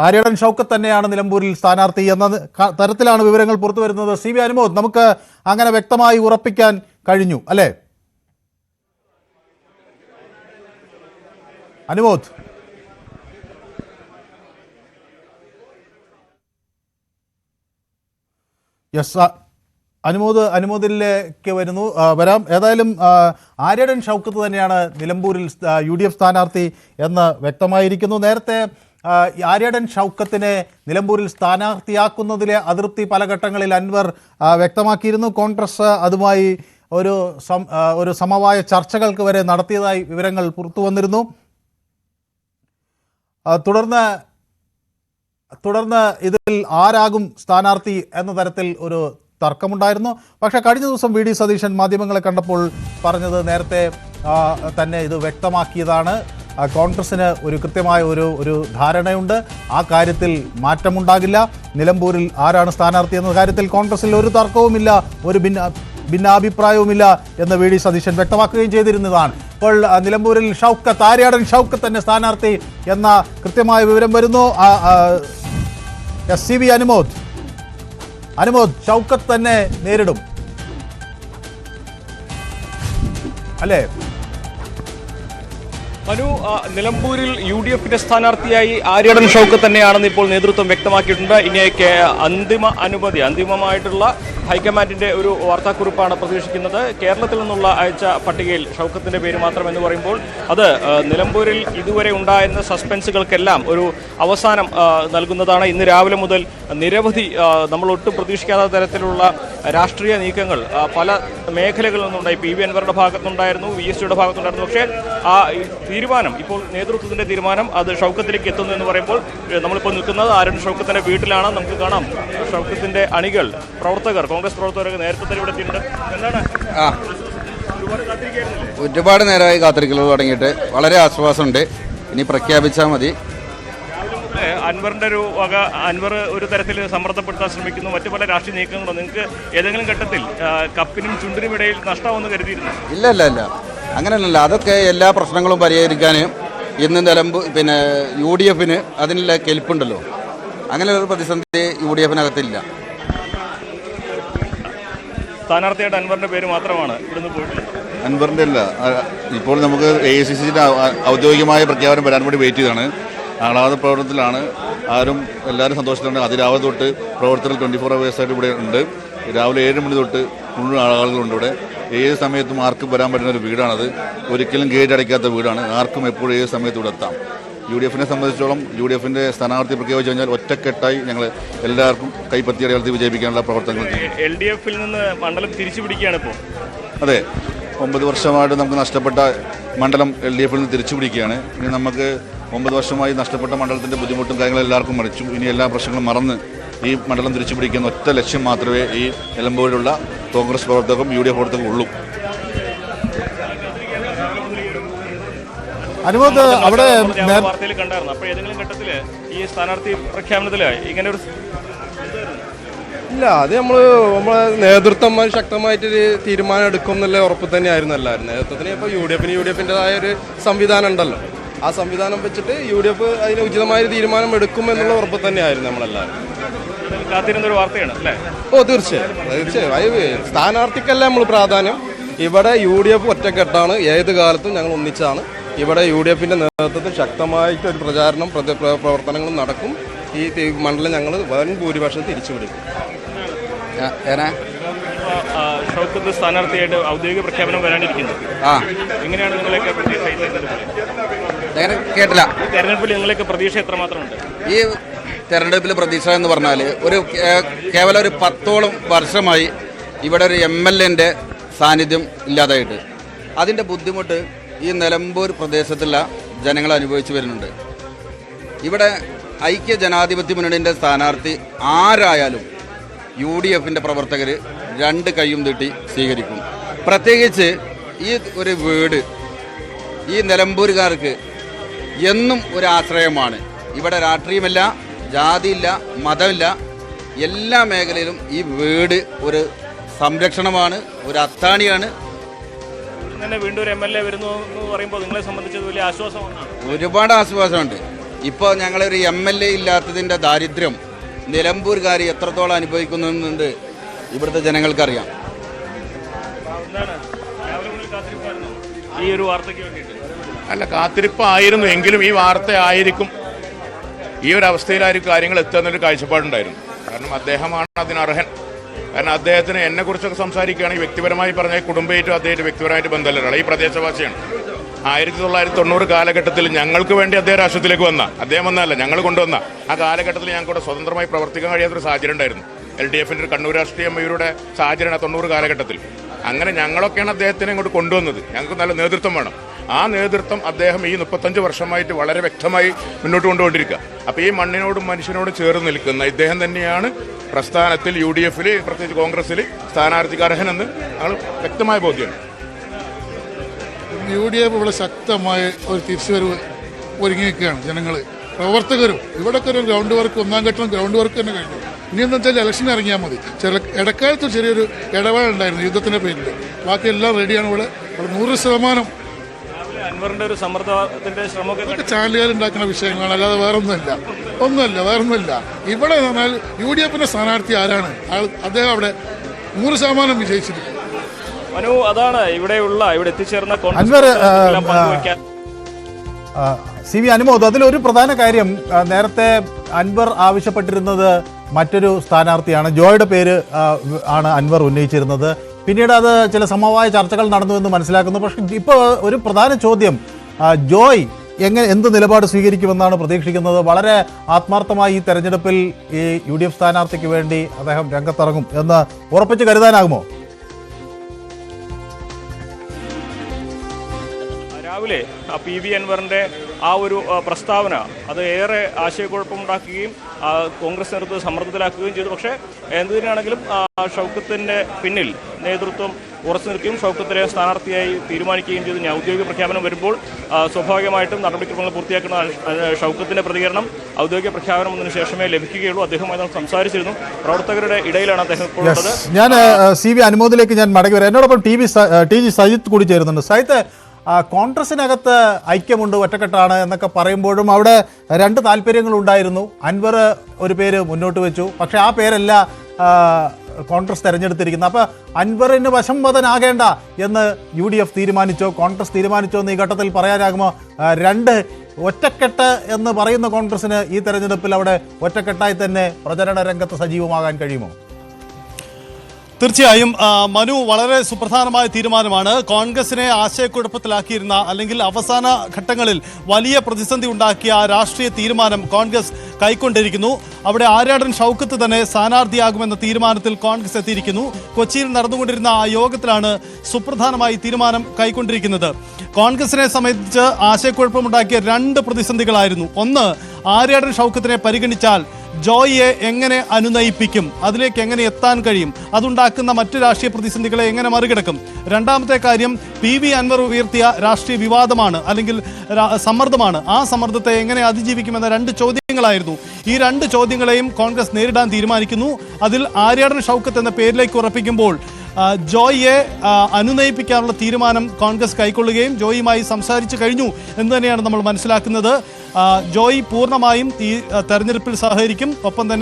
ആര്യടൻ ഷൗക്കത്ത് തന്നെയാണ് നിലമ്പൂരിൽ സ്ഥാനാർത്ഥി എന്ന തരത്തിലാണ് വിവരങ്ങൾ പുറത്തു വരുന്നത്. സി വി അനുമോദ്, നമുക്ക് അങ്ങനെ വ്യക്തമായി ഉറപ്പിക്കാൻ കഴിഞ്ഞു അല്ലേ? അനുമോദ്, യെസ്, അനുമോദിലേക്ക് വരാം. ഏതായാലും ആര്യടൻ ഷൗക്കത്ത് തന്നെയാണ് നിലമ്പൂരിൽ UDF സ്ഥാനാർത്ഥി എന്ന് വ്യക്തമായിരിക്കുന്നു. നേരത്തെ ആര്യടൻ ഷൗക്കത്തിനെ നിലമ്പൂരിൽ സ്ഥാനാർത്ഥിയാക്കുന്നതിലെ അതൃപ്തി പല ഘട്ടങ്ങളിൽ അൻവർ വ്യക്തമാക്കിയിരുന്നു. കോൺഗ്രസ് അതുമായി ഒരു സമവായ ചർച്ചകൾക്ക് വരെ നടത്തിയതായി വിവരങ്ങൾ പുറത്തു വന്നിരുന്നു. തുടർന്ന് ഇതിൽ ആരാകും സ്ഥാനാർത്ഥി എന്ന തരത്തിൽ ഒരു തർക്കമുണ്ടായിരുന്നു. പക്ഷേ കഴിഞ്ഞ ദിവസം VD സതീശൻ മാധ്യമങ്ങളെ കണ്ടപ്പോൾ പറഞ്ഞത് നേരത്തെ തന്നെ ഇത് വ്യക്തമാക്കിയതാണ്. കോൺഗ്രസിന് ഒരു കൃത്യമായ ഒരു ധാരണയുണ്ട്, ആ കാര്യത്തിൽ മാറ്റമുണ്ടാകില്ല. നിലമ്പൂരിൽ ആരാണ് സ്ഥാനാർത്ഥി എന്ന കാര്യത്തിൽ കോൺഗ്രസിൽ ഒരു തർക്കവുമില്ല, ഒരു ഭിന്നാഭിപ്രായവുമില്ല എന്ന് VD സതീശൻ വ്യക്തമാക്കുകയും ചെയ്തിരുന്നതാണ്. ഇപ്പോൾ നിലമ്പൂരിൽ ആര്യടൻ ഷൗക്കത്ത് തന്നെ സ്ഥാനാർത്ഥി എന്ന കൃത്യമായ വിവരം വരുന്നു. SCV അനുമോദ് ഷൗക്കത്ത് തന്നെ നേരിടും അല്ലേ? നിലമ്പൂരിൽ UDFന്റെ സ്ഥാനാർത്ഥിയായി ആര്യടൻ ഷൗക്കത്ത് തന്നെയാണെന്ന് ഇപ്പോൾ നേതൃത്വം വ്യക്തമാക്കിയിട്ടുണ്ട്. ഇനി അന്തിമമായിട്ടുള്ള ഹൈക്കമാൻഡിന്റെ ഒരു വാർത്താക്കുറിപ്പാണ് പ്രതീക്ഷിക്കുന്നത്. കേരളത്തിൽ നിന്നുള്ള അയച്ച പട്ടികയിൽ ഷൗക്കത്തിന്റെ പേര് മാത്രം എന്ന് പറയുമ്പോൾ അത് നിലമ്പൂരിൽ ഇതുവരെ ഉണ്ടായിരുന്ന സസ്പെൻസുകൾക്കെല്ലാം ഒരു അവസാനം നൽകുന്നതാണ്. ഇന്ന് രാവിലെ മുതൽ നിരവധി നമ്മൾ ഒട്ടും പ്രതീക്ഷിക്കാത്ത തരത്തിലുള്ള രാഷ്ട്രീയ നീക്കങ്ങൾ പല മേഖലകളിൽ നിന്നുണ്ടായി. PV അൻവറുടെ ഭാഗത്തുനിന്നുണ്ടായിരുന്നു, VSയുടെ ഭാഗത്തുണ്ടായിരുന്നു. പക്ഷേ ആ തീരുമാനം, ഇപ്പോൾ നേതൃത്വത്തിന്റെ തീരുമാനം അത് ഷൗക്കത്തിലേക്ക് എത്തുന്നു എന്ന് പറയുമ്പോൾ നമ്മളിപ്പോൾ നിൽക്കുന്നത് ആര്യടൻ ഷൗക്കത്തിന്റെ വീട്ടിലാണ്. നമുക്ക് കാണാം ഷൗക്കത്തിന്റെ അണികൾ, പ്രവർത്തകർ, കോൺഗ്രസ് പ്രവർത്തകർക്ക് നേരത്തെ തന്നെ ഇവിടെ എത്തിയിട്ടുണ്ട്. എന്താണ് ഒരുപാട് നേരമായി കാത്തിരിക്കൽ തുടങ്ങിയിട്ട് വളരെ ആശ്വാസമുണ്ട്. ഇനി പ്രഖ്യാപിച്ചാൽ മതി. അൻവറിന്റെ അൻവർ ഒരു തരത്തിൽ സമ്മർദ്ദപ്പെടുത്താൻ ശ്രമിക്കുന്നു, മറ്റു പല രാഷ്ട്രീയ നീക്കങ്ങളും. നിങ്ങൾക്ക് ഏതെങ്കിലും ഘട്ടത്തിൽ കപ്പിനും ചുണ്ടിനും ഇടയിൽ നഷ്ടമെന്ന് കരുതിയിരുന്നു? ഇല്ല, അങ്ങനെയല്ല. അതൊക്കെ എല്ലാ പ്രശ്നങ്ങളും പരിഹരിക്കാൻ ഇന്ന് UDFന് അതിനുള്ള കെൽപ്പുണ്ടല്ലോ. അങ്ങനെ ഒരു പ്രതിസന്ധി UDFനകത്തില്ല. സ്ഥാനാർത്ഥിയായിട്ട് അൻവറിന്റെ പേര് മാത്രമാണ് ഇവിടുന്ന് പോയിട്ടുള്ളത്. അൻവറിന്റെ അല്ല, ഇപ്പോൾ നമുക്ക് AICCയുടെ ഔദ്യോഗികമായ പ്രഖ്യാപനം വരാൻ വേണ്ടി വെയിറ്റ് ചെയ്താണ്. ആഹ്ലാദ പ്രവർത്തനത്തിലാണ്. എല്ലാവരും സന്തോഷത്തിലാണ്. അതിരാവിലെ തൊട്ട് പ്രവർത്തനം 24 hours ഇവിടെ ഉണ്ട്. രാവിലെ 7 മണി തൊട്ട് മുഴുവൻ ആളുകളുണ്ട് ഇവിടെ. ഏത് സമയത്തും ആർക്കും വരാൻ പറ്റുന്ന ഒരു വീടാണത്. ഒരിക്കലും ഗേറ്റ് അടയ്ക്കാത്ത വീടാണ്. ആർക്കും എപ്പോഴും ഏത് സമയത്ത് ഇവിടെ എത്താം. UDFനെ സംബന്ധിച്ചോളം UDFന്റെ സ്ഥാനാർത്ഥി പ്രഖ്യാപിച്ചു കഴിഞ്ഞാൽ ഒറ്റക്കെട്ടായി ഞങ്ങൾ എല്ലാവർക്കും കൈപ്പത്തി അടയാളത്തിൽ വിജയിപ്പിക്കാനുള്ള പ്രവർത്തനങ്ങൾ ചെയ്യും. LDFൽ നിന്ന് മണ്ഡലം തിരിച്ചു പിടിക്കുകയാണ് ഇപ്പോൾ. അതെ, 9 വർഷമായിട്ട് നമുക്ക് നഷ്ടപ്പെട്ട മണ്ഡലം LDFൽ നിന്ന് തിരിച്ചു പിടിക്കുകയാണ്. ഇനി നമുക്ക് 9 വർഷമായി നഷ്ടപ്പെട്ട മണ്ഡലത്തിൻ്റെ ബുദ്ധിമുട്ടും കാര്യങ്ങളും എല്ലാവർക്കും മറിച്ചു. ഇനി എല്ലാ പ്രശ്നങ്ങളും മറന്ന് ഈ മണ്ഡലം തിരിച്ചു പിടിക്കുന്ന ഒറ്റ ലക്ഷ്യം മാത്രമേ ഈ നിലമ്പൂരിലുള്ള കോൺഗ്രസ് പ്രവർത്തകർക്കും UDF പ്രവർത്തകർക്കും ഉള്ളൂ. അനുമോദ്, അവിടെ വാർത്തയിൽ കണ്ടായിരുന്നു. അപ്പോൾ ഏതെങ്കിലും ഘട്ടത്തിൽ ഈ സ്ഥാനാർത്ഥി പ്രഖ്യാപനത്തിൽ ഇങ്ങനെ ഒരു ഇല്ല, അത് നമ്മളെ നേതൃത്വം ശക്തമായിട്ടൊരു തീരുമാനം എടുക്കും എന്നുള്ള ഉറപ്പ് തന്നെയായിരുന്നു എല്ലാവരും. നേതൃത്വത്തിന് ഇപ്പോൾ UDFൻ്റെതായ ഒരു സംവിധാനം ഉണ്ടല്ലോ. ആ സംവിധാനം വെച്ചിട്ട് UDF അതിന് ഉചിതമായ തീരുമാനം എടുക്കും എന്നുള്ള ഉറപ്പ് തന്നെയായിരുന്നു നമ്മളെല്ലാവരും. കാത്തിരുന്നൊരു വാർത്തയാണ് അല്ലേ? തീർച്ചയായും സ്ഥാനാർത്ഥിക്കല്ല നമ്മൾ പ്രാധാന്യം. ഇവിടെ UDF ഒറ്റക്കെട്ടാണ്. ഏത് കാലത്തും ഞങ്ങൾ ഒന്നിച്ചാണ്. ഇവിടെ UDFന്റെ നേതൃത്വത്തിൽ ശക്തമായിട്ടൊരു പ്രചാരണം പ്രവർത്തനങ്ങളും നടക്കും. ഈ മണ്ഡലം ഞങ്ങൾ വൻ ഭൂരിപക്ഷം തിരിച്ചു പിടിക്കും. ഷൗക്കത്ത് സ്ഥാനാർത്ഥിയായിട്ട് ഔദ്യോഗിക പ്രഖ്യാപനം വരാനിരിക്കുന്നു. എങ്ങനെയാണ് നിങ്ങളെയൊക്കെ പ്രതീക്ഷ? കേട്ടില്ല. തെരഞ്ഞെടുപ്പിൽ നിങ്ങളെയൊക്കെ പ്രതീക്ഷ എത്രമാത്രമുണ്ട്? ഈ തെരഞ്ഞെടുപ്പിൽ പ്രതീക്ഷ എന്ന് പറഞ്ഞാൽ കേവലം ഒരു 10ഓളം വർഷമായി ഇവിടെ ഒരു MLAൻ്റെ സാന്നിധ്യം ഇല്ലാതായിട്ട് അതിൻ്റെ ബുദ്ധിമുട്ട് ഈ നിലമ്പൂർ പ്രദേശത്തുള്ള ജനങ്ങൾ അനുഭവിച്ചു വരുന്നുണ്ട്. ഇവിടെ ഐക്യ ജനാധിപത്യ മുന്നണിൻ്റെ സ്ഥാനാർത്ഥി ആരായാലും UDFൻ്റെ പ്രവർത്തകർ 2 കൈയും നീട്ടി സ്വീകരിക്കും. പ്രത്യേകിച്ച് ഈ ഒരു വീട് ഈ നിലമ്പൂരുകാർക്ക് എന്നും ഒരു ആശ്രയമാണ്. ഇവിടെ രാഷ്ട്രീയമില്ല, ജാതിയില്ല, മതമില്ല. എല്ലാ മേഖലയിലും ഈ വീട് ഒരു സംരക്ഷണമാണ്, ഒരു അത്താണിയാണ്. വീണ്ടും ഒരു MLA വരുന്നു എന്ന് പറയുമ്പോൾ നിങ്ങളെ സംബന്ധിച്ച് വലിയ ആശ്വാസമാണ്. ഒരുപാട് ആശ്വാസമുണ്ട്. ഇപ്പോൾ ഞങ്ങളൊരു MLA ഇല്ലാത്തതിൻ്റെ ദാരിദ്ര്യം നിലമ്പൂർകാർ എത്രത്തോളം അനുഭവിക്കുന്നുണ്ട് ഇവിടുത്തെ ജനങ്ങൾക്കറിയാം. ഈ ഒരു വാർത്തയ്ക്ക് വേണ്ടിയിട്ട് അല്ല, കാത്തിരിപ്പായിരുന്നു എങ്കിലും ഈ വാർത്ത ആയിരിക്കും, ഈ ഒരു അവസ്ഥയിലായിരിക്കും കാര്യങ്ങൾ എത്തുക എന്നൊരു കാഴ്ചപ്പാടുണ്ടായിരുന്നു. കാരണം അദ്ദേഹമാണ് അതിനർഹൻ. കാരണം അദ്ദേഹത്തിന് എന്നെക്കുറിച്ചൊക്കെ സംസാരിക്കുകയാണെങ്കിൽ വ്യക്തിപരമായി പറഞ്ഞാൽ കുടുംബമായിട്ടും അദ്ദേഹത്തെ വ്യക്തിപരമായിട്ട് ബന്ധമല്ല, ഈ പ്രദേശവാസിയാണ്. 1990 കാലഘട്ടത്തിൽ ഞങ്ങൾക്ക് വേണ്ടി അദ്ദേഹം രാഷ്ട്രീയത്തിലേക്ക് വന്ന, അദ്ദേഹം വന്നതല്ല, ഞങ്ങൾ കൊണ്ടുവന്ന ആ കാലഘട്ടത്തിൽ ഞങ്ങൾക്ക് സ്വതന്ത്രമായി പ്രവർത്തിക്കാൻ കഴിയാത്തൊരു സാഹചര്യം ഉണ്ടായിരുന്നു. LDFന്റെ ഒരു കണ്ണൂർ രാഷ്ട്രീയം ഇവരുടെ സാഹചര്യമാണ് 90 കാലഘട്ടത്തിൽ. അങ്ങനെ ഞങ്ങളൊക്കെയാണ് അദ്ദേഹത്തിനെ ഇങ്ങോട്ട് കൊണ്ടുവന്നത്. ഞങ്ങൾക്ക് നല്ല നേതൃത്വം വേണം. ആ നേതൃത്വം അദ്ദേഹം ഈ 35 വർഷമായിട്ട് വളരെ വ്യക്തമായി മുന്നോട്ട് കൊണ്ടുകൊണ്ടിരിക്കുക. അപ്പോൾ ഈ മണ്ണിനോടും മനുഷ്യനോടും ചേർന്ന് നിൽക്കുന്ന ഇദ്ദേഹം തന്നെയാണ് പ്രസ്ഥാനത്തിൽ UDF പ്രത്യേകിച്ച് കോൺഗ്രസിൽ സ്ഥാനാർത്ഥിക്ക് അർഹനെന്ന് ഞങ്ങൾ വ്യക്തമായ ബോധ്യമാണ്. UDF ഇവിടെ ശക്തമായ ഒരു തിരിച്ചുവരവ് ഒരുങ്ങിയിരിക്കുകയാണ്. ജനങ്ങൾ, പ്രവർത്തകരും ഇവിടെയൊക്കെ ഒരു ഗ്രൗണ്ട് വർക്ക്, ഒന്നാം ഘട്ടം ഗ്രൗണ്ട് വർക്ക് തന്നെ കഴിഞ്ഞു. ഇനി എന്താ വെച്ചാൽ ഇലക്ഷൻ ഇറങ്ങിയാൽ മതി. ഇടക്കാലത്ത് ചെറിയൊരു ഇടവേള ഉണ്ടായിരുന്നു യുദ്ധത്തിൻ്റെ പേരിൽ. ബാക്കി എല്ലാം റെഡിയാണ്. ഇവിടെ 100% അൻവറിന്റെ ഒരു സമ്മർദ്ദത്തിന്റെ ശ്രമമൊക്കെ ചാനലുകാർ ഉണ്ടാക്കുന്ന വിഷയങ്ങളാണ്, അല്ലാതെ വേറൊന്നുമില്ല. ഇവിടെ പറഞ്ഞാൽ UDFന്റെ സ്ഥാനാർത്ഥി ആരാണ്? അദ്ദേഹം അവിടെ 100% വിജയിച്ചിരിക്കും. മനു, അതാണ് ഇവിടെ എത്തിച്ചേർന്ന അൻവർ CV അനുമോദ്, അതിലൊരു പ്രധാന കാര്യം, നേരത്തെ അൻവർ ആവശ്യപ്പെട്ടിരുന്നത് മറ്റൊരു സ്ഥാനാർത്ഥിയാണ്, ജോയുടെ പേര് ആണ് അൻവർ ഉന്നയിച്ചിരുന്നത്. പിന്നീട് അത് ചില സമവായ ചർച്ചകൾ നടന്നു എന്ന് മനസ്സിലാക്കുന്നു. പക്ഷേ ഇപ്പോൾ ഒരു പ്രധാന ചോദ്യം, ജോയ് എന്ത് നിലപാട് സ്വീകരിക്കുമെന്നാണ് പ്രതീക്ഷിക്കുന്നത്? വളരെ ആത്മാർത്ഥമായി ഈ തെരഞ്ഞെടുപ്പിൽ ഈ UDF സ്ഥാനാർത്ഥിക്ക് വേണ്ടി അദ്ദേഹം രംഗത്തിറങ്ങും എന്ന് ഉറപ്പിച്ച് കരുതാനാകുമോ? രാവിലെ PV അൻവറിന്റെ ആ ഒരു പ്രസ്താവന അത് ഏറെ ആശയക്കുഴപ്പമുണ്ടാക്കുകയും കോൺഗ്രസ് നേതൃത്വത്തെ സമ്മർദ്ദത്തിലാക്കുകയും ചെയ്തു. പക്ഷേ എന്തിനാണെങ്കിലും ഷൗക്കത്തിന്റെ പിന്നിൽ നേതൃത്വം ഉറച്ചു നിൽക്കുകയും ഷൗക്കത്തിലെ സ്ഥാനാർത്ഥിയായി തീരുമാനിക്കുകയും ചെയ്തു. ഔദ്യോഗിക പ്രഖ്യാപനം വരുമ്പോൾ സ്വാഭാവികമായിട്ടും നടപടിക്രമങ്ങൾ പൂർത്തിയാക്കുന്ന ഷൗക്കത്തിന്റെ പ്രതികരണം ഔദ്യോഗിക പ്രഖ്യാപനം വന്നതിന് ശേഷമേ ലഭിക്കുകയുള്ളൂ. അദ്ദേഹവുമായി നാം സംസാരിച്ചിരുന്നു. പ്രവർത്തകരുടെ ഇടയിലാണ് അദ്ദേഹം ഇപ്പോൾ ഉള്ളത്. ഞാൻ CV അനുമോദിലേക്ക് ഞാൻ മടങ്ങി വരാം. എന്നോടൊപ്പം TG സജിത്ത് കൂടി ചേരുന്നുണ്ട്. സജിത്ത്, കോൺഗ്രസിനകത്ത് ഐക്യമുണ്ട്, ഒറ്റക്കെട്ടാണ് എന്നൊക്കെ പറയുമ്പോഴും അവിടെ രണ്ട് താല്പര്യങ്ങളുണ്ടായിരുന്നു. അൻവർ ഒരു പേര് മുന്നോട്ട് വെച്ചു, പക്ഷേ ആ പേരല്ല കോൺഗ്രസ് തെരഞ്ഞെടുത്തിരിക്കുന്നത്. അപ്പോൾ അൻവറിന് വശംവദനാകേണ്ട എന്ന് UDF തീരുമാനിച്ചോ, കോൺഗ്രസ് തീരുമാനിച്ചോ എന്ന് ഈ ഘട്ടത്തിൽ പറയാനാകുമോ? രണ്ട് ഒറ്റക്കെട്ട് എന്ന് പറയുന്ന കോൺഗ്രസിന് ഈ തെരഞ്ഞെടുപ്പിൽ അവിടെ ഒറ്റക്കെട്ടായി തന്നെ പ്രചരണ രംഗത്ത് സജീവമാകാൻ കഴിയുമോ? തീർച്ചയായും മനു, വളരെ സുപ്രധാനമായ തീരുമാനമാണ്. കോൺഗ്രസിനെ ആശയക്കുഴപ്പത്തിലാക്കിയിരുന്ന അല്ലെങ്കിൽ അവസാന ഘട്ടങ്ങളിൽ വലിയ പ്രതിസന്ധി ഉണ്ടാക്കിയ രാഷ്ട്രീയ തീരുമാനം കോൺഗ്രസ് കൈക്കൊണ്ടിരിക്കുന്നു. അവിടെ ആര്യാടൻ ഷൗക്കത്ത് തന്നെ സ്ഥാനാർത്ഥിയാകുമെന്ന തീരുമാനത്തിൽ കോൺഗ്രസ് എത്തിയിരിക്കുന്നു. കൊച്ചിയിൽ നടന്നുകൊണ്ടിരുന്ന ആ യോഗത്തിലാണ് സുപ്രധാനമായി തീരുമാനം കൈക്കൊണ്ടിരിക്കുന്നത്. കോൺഗ്രസിനെ സംബന്ധിച്ച് ആശയക്കുഴപ്പമുണ്ടാക്കിയ രണ്ട് പ്രതിസന്ധികളായിരുന്നു. ഒന്ന്, ആര്യാടൻ ഷൗക്കത്തിനെ പരിഗണിച്ചാൽ ജോയിയെ എങ്ങനെ അനുനയിപ്പിക്കും, അതിലേക്ക് എങ്ങനെ എത്താൻ കഴിയും, അതുണ്ടാക്കുന്ന മറ്റു രാഷ്ട്രീയ പ്രതിസന്ധികളെ എങ്ങനെ മറികടക്കും. രണ്ടാമത്തെ കാര്യം PV അൻവർ ഉയർത്തിയ രാഷ്ട്രീയ വിവാദമാണ് അല്ലെങ്കിൽ സമ്മർദ്ദമാണ്. ആ സമ്മർദ്ദത്തെ എങ്ങനെ അതിജീവിക്കുമെന്ന രണ്ട് ചോദ്യങ്ങളായിരുന്നു. ഈ രണ്ട് ചോദ്യങ്ങളെയും കോൺഗ്രസ് നേരിടാൻ തീരുമാനിക്കുന്നു. അതിൽ ആര്യാടൻ ഷൗക്കത്ത് എന്ന പേരിലേക്ക് ഉറപ്പിക്കുമ്പോൾ ജോയിയെ അനുനയിപ്പിക്കാനുള്ള തീരുമാനം കോൺഗ്രസ് കൈക്കൊള്ളുകയും ജോയിയുമായി സംസാരിച്ചു കഴിഞ്ഞു എന്ന് തന്നെയാണ് നമ്മൾ മനസ്സിലാക്കുന്നത്. ജോയ് പൂർണ്ണമായും ഈ തെരഞ്ഞെടുപ്പിൽ സഹകരിക്കും. ഒപ്പം തന്നെ